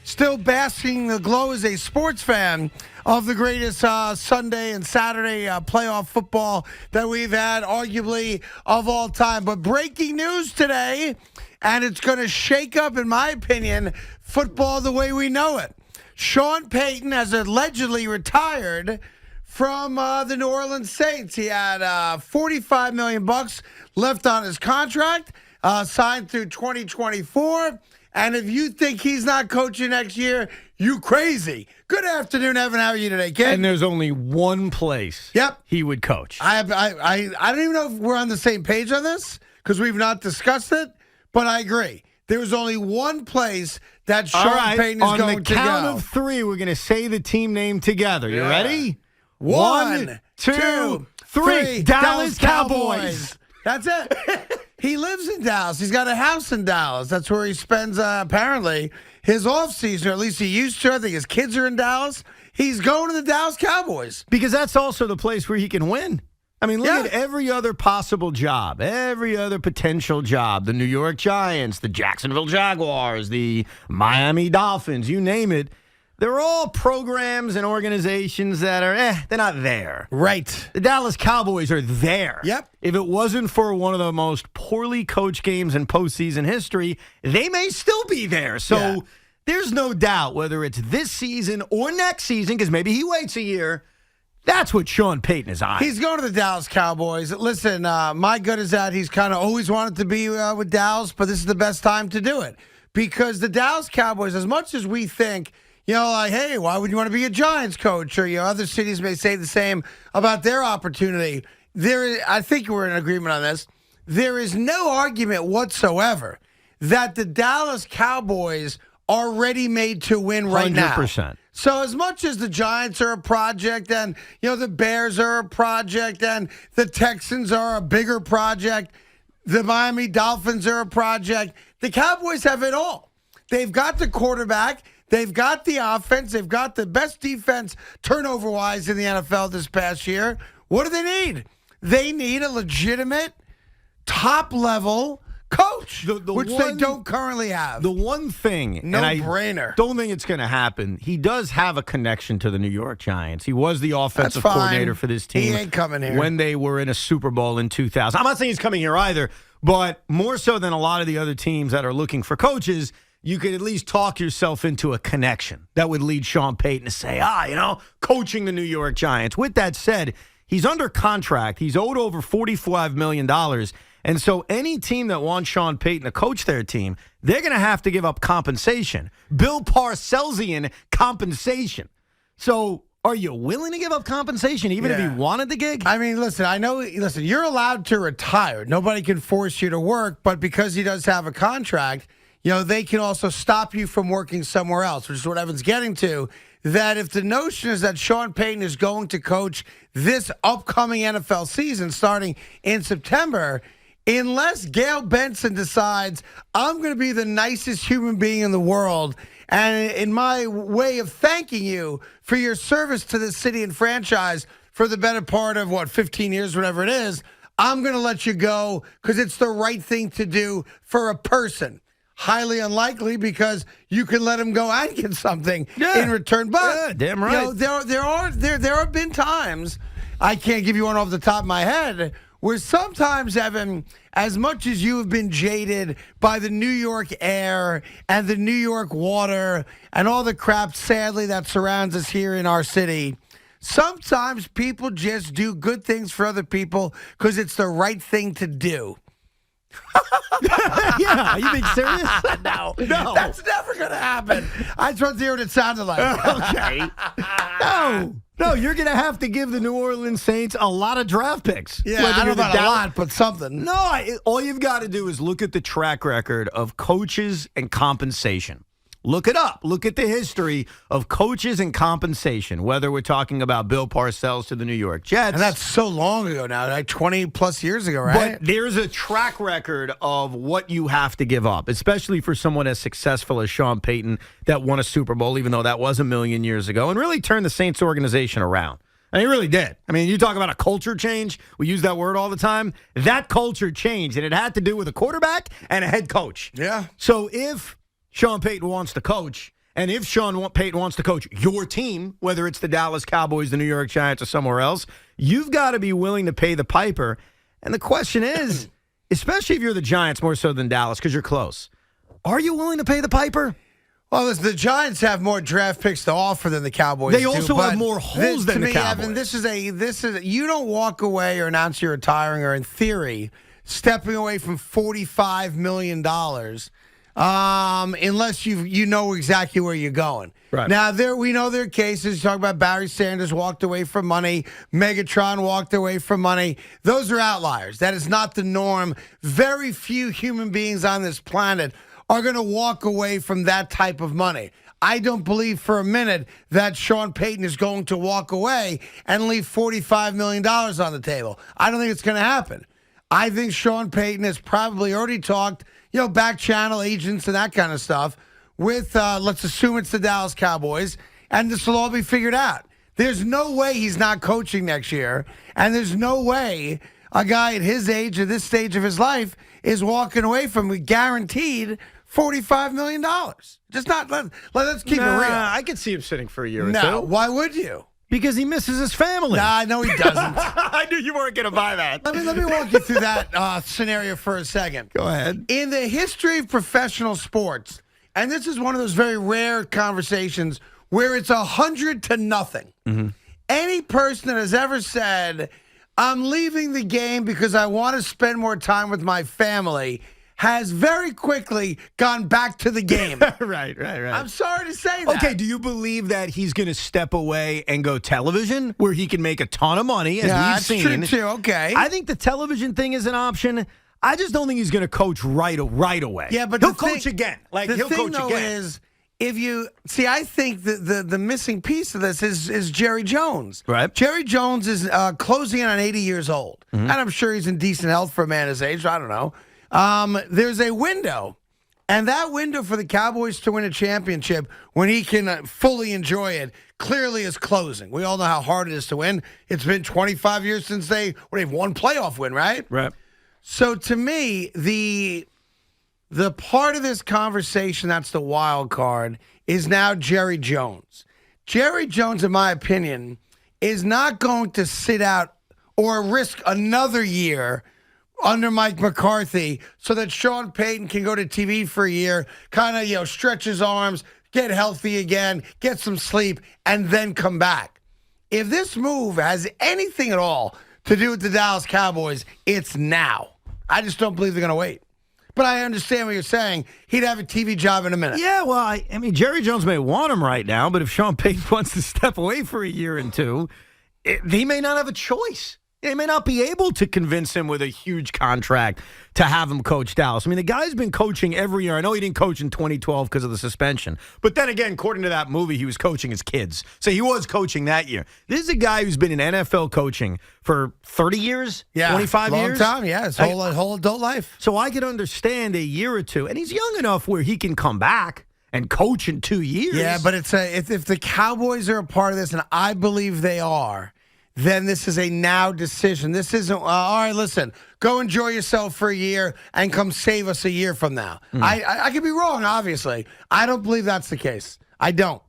still basking the glow as a sports fan of the greatest Sunday and Saturday playoff football that we've had, arguably, of all time. But breaking news today, and it's going to shake up, in my opinion, football the way we know it. Sean Payton has allegedly retired from the New Orleans Saints. He had $45 million left on his contract, signed through 2024. And if you think he's not coaching next year, you crazy. Good afternoon, Evan. How are you today, kid? And there's only one place he would coach. I don't even know if we're on the same page on this because we've not discussed it, but I agree. There's only one place that Sean Payton is going to go. On the count of three, we're going to say the team name together. You ready? One, two, three. Dallas Cowboys. That's it. He lives in Dallas. He's got a house in Dallas. That's where he spends, apparently, his offseason, or at least he used to. I think his kids are in Dallas. He's going to the Dallas Cowboys. Because that's also the place where he can win. I mean, look at every other possible job, every other potential job. The New York Giants, the Jacksonville Jaguars, the Miami Dolphins, you name it. They're all programs and organizations that are, they're not there. Right. The Dallas Cowboys are there. Yep. If it wasn't for one of the most poorly coached games in postseason history, they may still be there. So there's no doubt whether it's this season or next season, because maybe he waits a year, that's what Sean Payton is on. He's going to the Dallas Cowboys. Listen, my gut is that he's kind of always wanted to be with Dallas, but this is the best time to do it. Because the Dallas Cowboys, as much as we think, like, hey, why would you want to be a Giants coach? Or, other cities may say the same about their opportunity. I think we're in agreement on this. There is no argument whatsoever that the Dallas Cowboys are ready made to win right 100%. now. So as much as the Giants are a project and, the Bears are a project and the Texans are a bigger project, the Miami Dolphins are a project, the Cowboys have it all. They've got the quarterback. They've got the offense. They've got the best defense turnover-wise in the NFL this past year. What do they need? They need a legitimate, top-level coach, which they don't currently have. The one thing, no-brainer. I don't think it's going to happen, he does have a connection to the New York Giants. He was the offensive coordinator for this team. He ain't coming here. When they were in a Super Bowl in 2000. I'm not saying he's coming here either, but more so than a lot of the other teams that are looking for coaches, you could at least talk yourself into a connection that would lead Sean Payton to say, coaching the New York Giants. With that said, he's under contract. He's owed over $45 million. And so any team that wants Sean Payton to coach their team, they're going to have to give up compensation. Bill Parcelsian compensation. So are you willing to give up compensation even if he wanted the gig? I mean, listen, you're allowed to retire. Nobody can force you to work, but because he does have a contract, they can also stop you from working somewhere else, which is what Evan's getting to, that if the notion is that Sean Payton is going to coach this upcoming NFL season starting in September, unless Gail Benson decides, I'm going to be the nicest human being in the world, and in my way of thanking you for your service to this city and franchise for the better part of, 15 years, whatever it is, I'm going to let you go because it's the right thing to do for a person. Highly unlikely because you can let him go and get something in return. But damn right. There have been times, I can't give you one off the top of my head, where sometimes, Evan, as much as you have been jaded by the New York air and the New York water and all the crap, sadly, that surrounds us here in our city, sometimes people just do good things for other people because it's the right thing to do. Yeah, you being serious? No. That's never going to happen. I just want to hear what it sounded like. Okay. No, you're going to have to give the New Orleans Saints a lot of draft picks. Yeah, I don't know about a lot, but something. No, all you've got to do is look at the track record of coaches and compensation. Look it up. Look at the history of coaches and compensation, whether we're talking about Bill Parcells to the New York Jets. And that's so long ago now, like 20-plus years ago, right? But there's a track record of what you have to give up, especially for someone as successful as Sean Payton that won a Super Bowl, even though that was a million years ago, and really turned the Saints organization around. And he really did. I mean, you talk about a culture change. We use that word all the time. That culture changed, and it had to do with a quarterback and a head coach. Yeah. So if Sean Payton wants to coach And if Sean Payton wants to coach your team, whether it's the Dallas Cowboys, the New York Giants, or somewhere else, you've got to be willing to pay the piper. And the question is, especially if you're the Giants more so than Dallas because you're close, are you willing to pay the piper? Well, listen, the Giants have more draft picks to offer than the Cowboys They do. also have more holes than the Cowboys. Evan, this is you don't walk away or announce you're retiring or in theory stepping away from $45 million unless you know exactly where you're going. Right. Now, we know there are cases. You talk about Barry Sanders walked away from money. Megatron walked away from money. Those are outliers. That is not the norm. Very few human beings on this planet are going to walk away from that type of money. I don't believe for a minute that Sean Payton is going to walk away and leave $45 million on the table. I don't think it's going to happen. I think Sean Payton has probably already talked, back channel agents and that kind of stuff with, let's assume it's the Dallas Cowboys, and this will all be figured out. There's no way he's not coaching next year, and there's no way a guy at his age, at this stage of his life, is walking away from a guaranteed $45 million. Just not, let's keep it real. I could see him sitting for a year or two. No, why would you? Because he misses his family. Nah, no, he doesn't. I knew you weren't going to buy that. Let me walk you through that scenario for a second. Go ahead. In the history of professional sports, and this is one of those very rare conversations where it's 100 to nothing. Mm-hmm. Any person that has ever said, I'm leaving the game because I want to spend more time with my family, has very quickly gone back to the game. Right. I'm sorry to say that. Okay, do you believe that he's going to step away and go television where he can make a ton of money, as we've seen? That's true, too. Okay. I think the television thing is an option. I just don't think he's going to coach right away. Yeah, but he'll coach again. He'll coach again. Is if you see, I think the missing piece of this is Jerry Jones. Right. Jerry Jones is closing in on 80 years old, and I'm sure he's in decent health for a man his age. I don't know. There's a window, and that window for the Cowboys to win a championship when he can fully enjoy it clearly is closing. We all know how hard it is to win. It's been 25 years since they've one playoff win, right? Right. So to me, the part of this conversation that's the wild card is now Jerry Jones. Jerry Jones, in my opinion, is not going to sit out or risk another year under Mike McCarthy so that Sean Payton can go to TV for a year, kind of, stretch his arms, get healthy again, get some sleep, and then come back. If this move has anything at all to do with the Dallas Cowboys, it's now. I just don't believe they're going to wait. But I understand what you're saying. He'd have a TV job in a minute. Yeah, well, I mean, Jerry Jones may want him right now, but if Sean Payton wants to step away for a year and two, he may not have a choice. They may not be able to convince him with a huge contract to have him coach Dallas. I mean, the guy's been coaching every year. I know he didn't coach in 2012 because of the suspension. But then again, according to that movie, he was coaching his kids. So he was coaching that year. This is a guy who's been in NFL coaching for 30 years, 25 years. Long time, yeah. His whole adult life. So I could understand a year or two. And he's young enough where he can come back and coach in 2 years. Yeah, but it's if the Cowboys are a part of this, and I believe they are, then this is a now decision. This isn't, all right, listen, go enjoy yourself for a year and come save us a year from now. I could be wrong, obviously. I don't believe that's the case. I don't.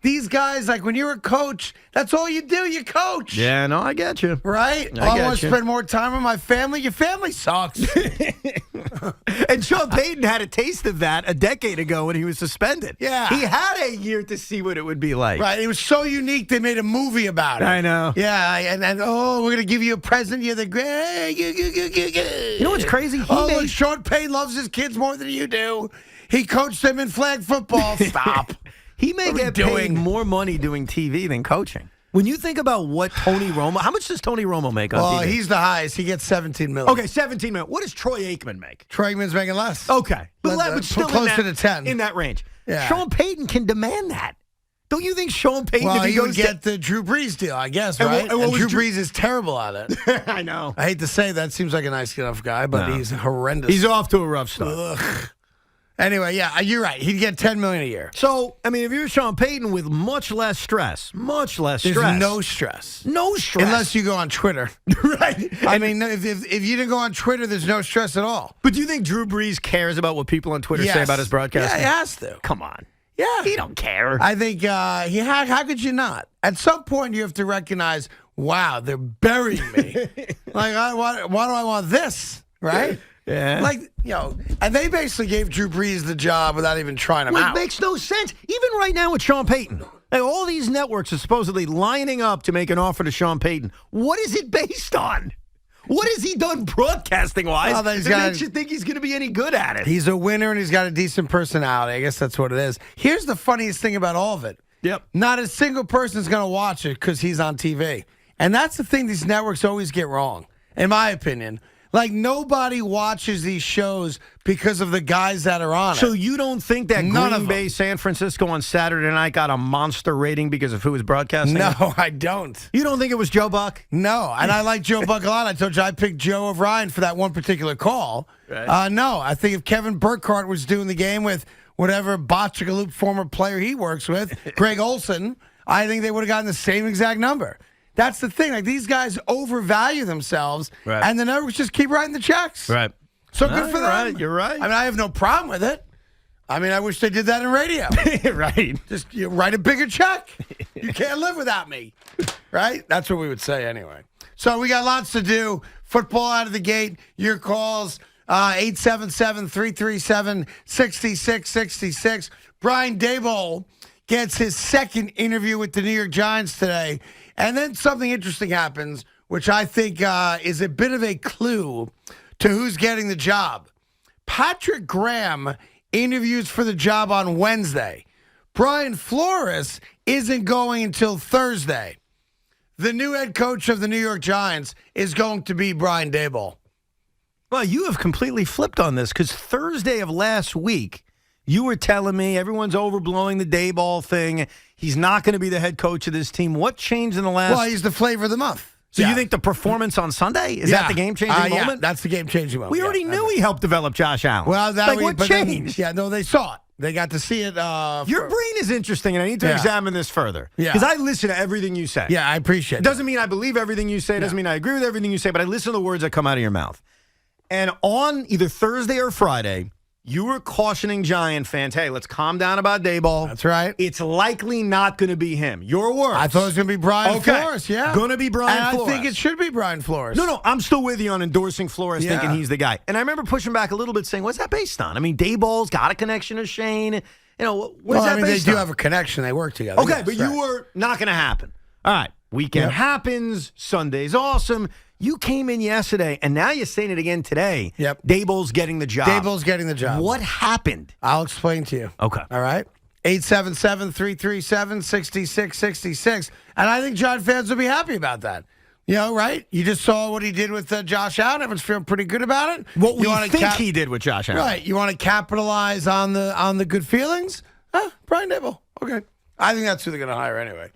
These guys, like when you're a coach, that's all you do. You coach. Yeah, no, I get you. Right? I want to spend more time with my family. Your family sucks. And Sean Payton had a taste of that a decade ago when he was suspended. Yeah. He had a year to see what it would be like. Right. It was so unique they made a movie about it. I know. Yeah. And we're going to give you a present. You're the great. You know what's crazy? Look, Sean Payton loves his kids more than you do. He coached them in flag football. Stop. He may get paid more money doing TV than coaching. When you think about what Tony Romo, how much does Tony Romo make on TV? Well, he's the highest. He gets $17 million. Okay, $17 million. What does Troy Aikman make? Troy Aikman's making less. Okay, but that would still closer to 10 in that range. Yeah. Sean Payton can demand that. Don't you think Sean Payton? Well, if he would get the Drew Brees deal, I guess, right? And Drew Brees is terrible at it. I know. I hate to say that. Seems like a nice enough guy, but he's horrendous. He's off to a rough start. Ugh. Anyway, yeah, you're right. He'd get $10 million a year. So, I mean, if you're Sean Payton with much less stress. There's no stress. No stress. Unless you go on Twitter. Right. I mean, if you didn't go on Twitter, there's no stress at all. But do you think Drew Brees cares about what people on Twitter say about his broadcasting? Yeah, he has to. Come on. Yeah. He don't care. I think how could you not? At some point, you have to recognize, wow, they're burying me. Like, why do I want this? Right? Yeah. Like, and they basically gave Drew Brees the job without even trying him out. It makes no sense. Even right now with Sean Payton. Like, all these networks are supposedly lining up to make an offer to Sean Payton. What is it based on? What has he done broadcasting-wise Well, that makes you think he's going to be any good at it? He's a winner, and he's got a decent personality. I guess that's what it is. Here's the funniest thing about all of it. Yep. Not a single person's going to watch it because he's on TV. And that's the thing these networks always get wrong, in my opinion. Like, nobody watches these shows because of the guys that are on it. So you don't think that None of Green them. Bay, San Francisco on Saturday night got a monster rating because of who was broadcasting? No, I don't. You don't think it was Joe Buck? No, and I like Joe Buck a lot. I told you I picked Joe O'Brien for that one particular call. Right. No, I think if Kevin Burkhardt was doing the game with whatever Botchagaloop former player he works with, Greg Olson, I think they would have gotten the same exact number. That's the thing. Like, these guys overvalue themselves, right, and the networks just keep writing the checks. Right. So good for them. Right, you're right. I mean, I have no problem with it. I mean, I wish they did that in radio. Right. Just write a bigger check. You can't live without me. Right? That's what we would say anyway. So we got lots to do. Football out of the gate. Your calls, 877-337-6666. Brian Daboll gets his second interview with the New York Giants today. And then something interesting happens, which I think is a bit of a clue to who's getting the job. Patrick Graham interviews for the job on Wednesday. Brian Flores isn't going until Thursday. The new head coach of the New York Giants is going to be Brian Daboll. Well, you have completely flipped on this because Thursday of last week, you were telling me everyone's overblowing the Daboll thing. He's not going to be the head coach of this team. What changed in the last? Well, he's the flavor of the month. So you think the performance on Sunday, is that the game-changing moment? Yeah, that's the game-changing moment. We already knew he helped develop Josh Allen. Well, what changed? They saw it. They got to see it. Your brain is interesting, and I need to examine this further. Yeah. Because I listen to everything you say. Yeah, I appreciate it. Doesn't mean I believe everything you say. Doesn't mean I agree with everything you say, but I listen to the words that come out of your mouth. And on either Thursday or Friday, you were cautioning Giant fans, hey, let's calm down about Daboll. That's right. It's likely not going to be him. Your words. I thought it was going to be Brian Flores, yeah. Going to be Brian Flores. I think it should be Brian Flores. No, I'm still with you on endorsing Flores, thinking he's the guy. And I remember pushing back a little bit, saying, what's that based on? I mean, Daboll's got a connection to Shane. What's that based on? They do have a connection. They work together. Okay, but you were not going to happen. All right, weekend happens. Sunday's awesome. You came in yesterday, and now you're saying it again today. Yep. Daboll's getting the job. Daboll's getting the job. What happened? I'll explain to you. Okay. All right? 877-337-6666. And I think Giant fans will be happy about that. Right? You just saw what he did with Josh Allen. Everyone's feeling pretty good about it. What we think he did with Josh Allen. Right. You want to capitalize on the good feelings? Brian Daboll. Okay. I think that's who they're going to hire anyway.